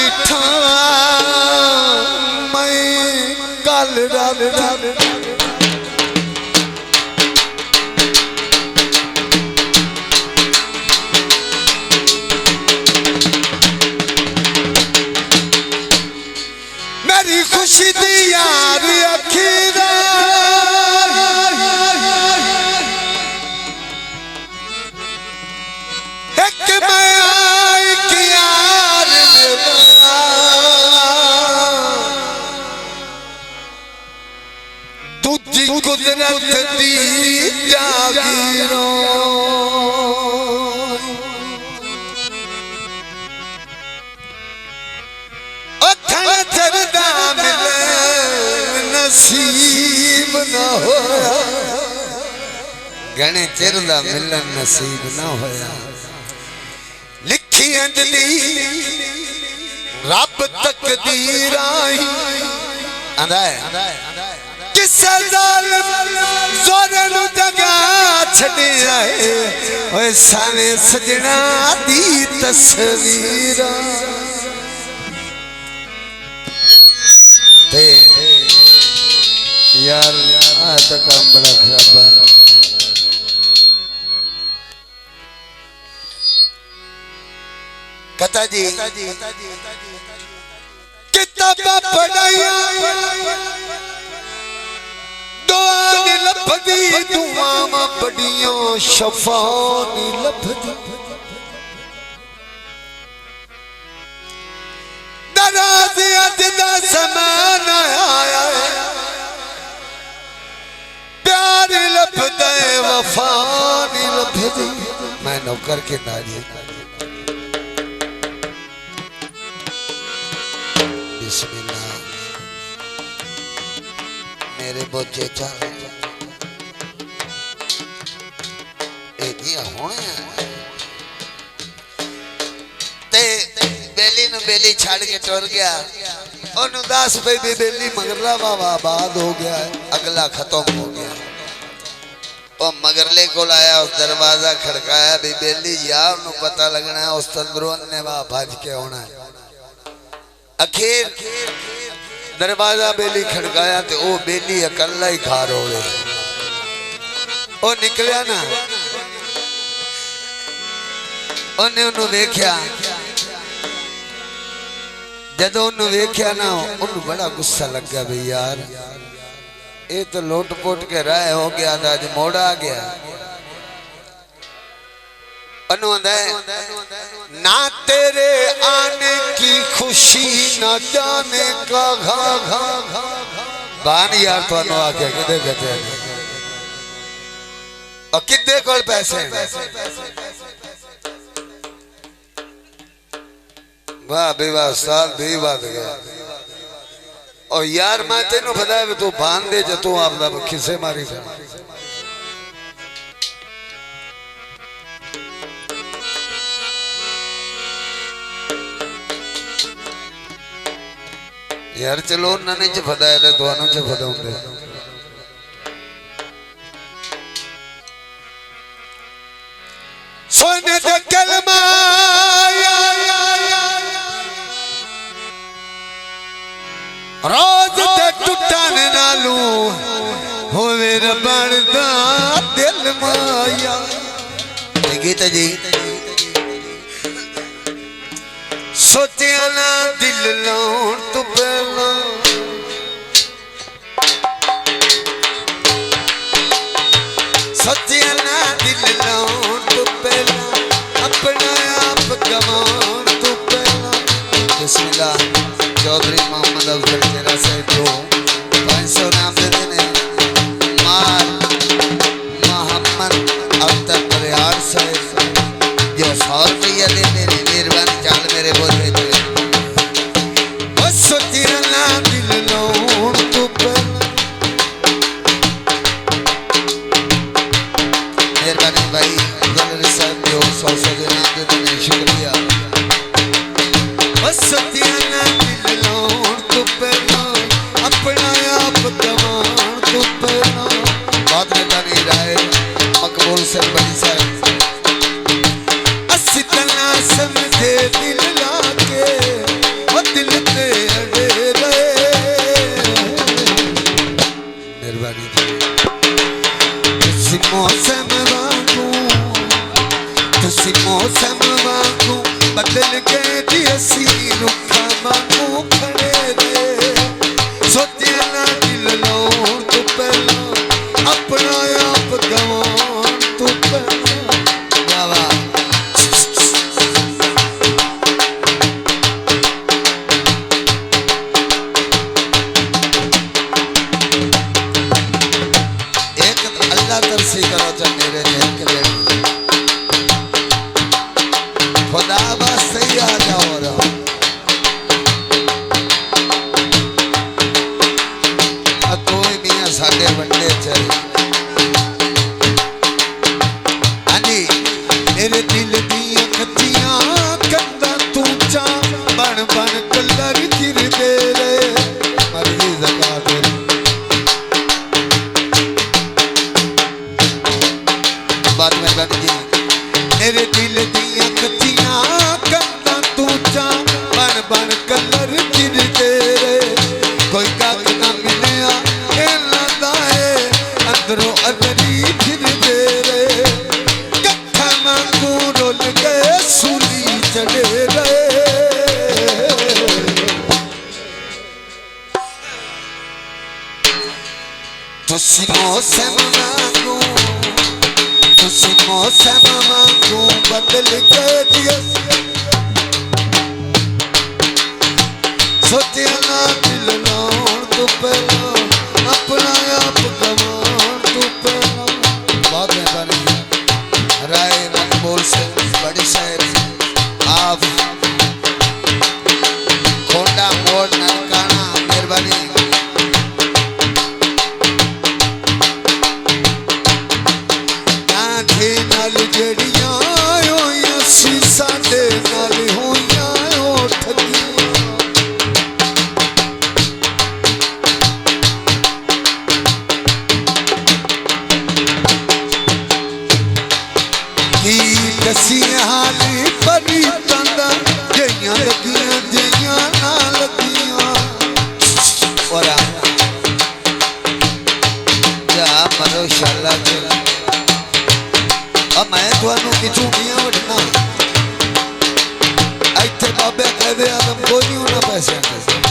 डिठा मैं कल रात मेरी खुशी दी यार अखीरा एक मैं आई कि यार तुझी कुदरत दी जागीरो नसीब न होया गणे चिर दा मिलन नसीब न होया लिखी अंजलि रब तकदीर आई आंदा है किस जालिम जोरे नु जगा छड़िया है ओए साने सजना दी तस्वीर यार आज तक काम बड़ा खराब है कथा जी किताबा पढ़ाया दुआ नी लभदी दुआवां बड़ियों शफा नी लभदी दराज अज दा समान आया प्यार लभदा वफा नी लभदी मैं नौकर के नारी बिस्मिल्लाह मेरे बच्चे चल एदियां होने ते बेली नु बेली छड़ के टुर गया ओनु 10 पे भी बेली मगरला बाबा आबाद हो गया अगला खत्म हो गया ओ मगरले को आया उस दरवाजा खड़काया भी बेली यार नु पता लगना है उस तंदरों ने वहां भज के होना है आखिर दरवाजा बेली खड़काया तो ओ बेली अकेला ही खार हो गए ओ निकलिया ना ओने उन्होंने देखा जदों उन्होंने देखा ना उन्होंने बड़ा गुस्सा लग गया भाई यार ये तो लोट पोट के राय हो गया था आज मोड़ आ गया ना तेरे आने की खुशी ना जाने का घा घा घा बान यार तो आ गया किधर कहते हैं और कितने कोल पैसे वाह बेवा साल भी बात गया और यार मैं तेन पता है तू बांध दे जो तू आप खिसे मारी था यार चलो उन्होंने च पता है तो च पता होंगे सोने दे कलमा रोज ते टुटन नालू होवे रबड़ दा दिल माया गीता जी सोचिया ना दिल लाउण तो पहला सोचिया ना दिल लाउण तो पहला अपना आप गवाउण तो पहला बिस्मिल्लाह चौधरी मोहम्मद अफजल तेरा साहब को 500 नाम दे देने मार मोहम्मद अख्तर परिहार साहब जो 100 रुपया दे देने मेहरबानी चाल मेरे बोल रहे थे बस सोचिया ना दिल लाउण तो पहला मेहरबानी भाई अफजल साहब जो 100 के नाम दे देने शुक्रिया बस सोचिया ना अपना आप गवान तो पहना बात में नहीं रहे मकबूल से बड़ी साहब असी तना समझे दिल लाके बदल के जी असी रुखा मांगू खड़े दे सोचे ना दिल लाऊं तू पहला अपना आप गवाऊं तू पहला बाबा एक अल्लाह तरसी करो जब मेरे जहन के लिए खुदा बस सही आ जाओ रहा कोई मियां साढ़े बंदे चले हानी मेरे दिल दियां कच्चियां कंधा तू चा बन बन कलर गिर दे रे मर्जी ज़कात बात में बन जी मेरे दिल दियां कच्चियां कंधा तू चा बन बन कलर गिर दे रे कोई काक ना मिलया अंदरों अंदरी फिर दे रे कट्ठा मांगू रोल के सूली चढ़े रे तुसी मौसम मांगू बदल के दिया सोचे ना दिल लाऊं तू पहला अपना आप गवाऊं तू पहला बहुत मेहरबानी राय मकबूल से बड़ी शायर आप खोटा मोड़ ननकाना मेहरबानी नाथे नाल जड़ियां होइयां सी साडे नाल होइयां ओ ठगियां दसी हाल बड़ी तंदा जइयां लगियां जइयां ना लगियां और जा मरो शाला के अब मैं तुहानू किचू मियां वठना इत्थे बाबे कहदे आदम कोई नहीं होना पैसे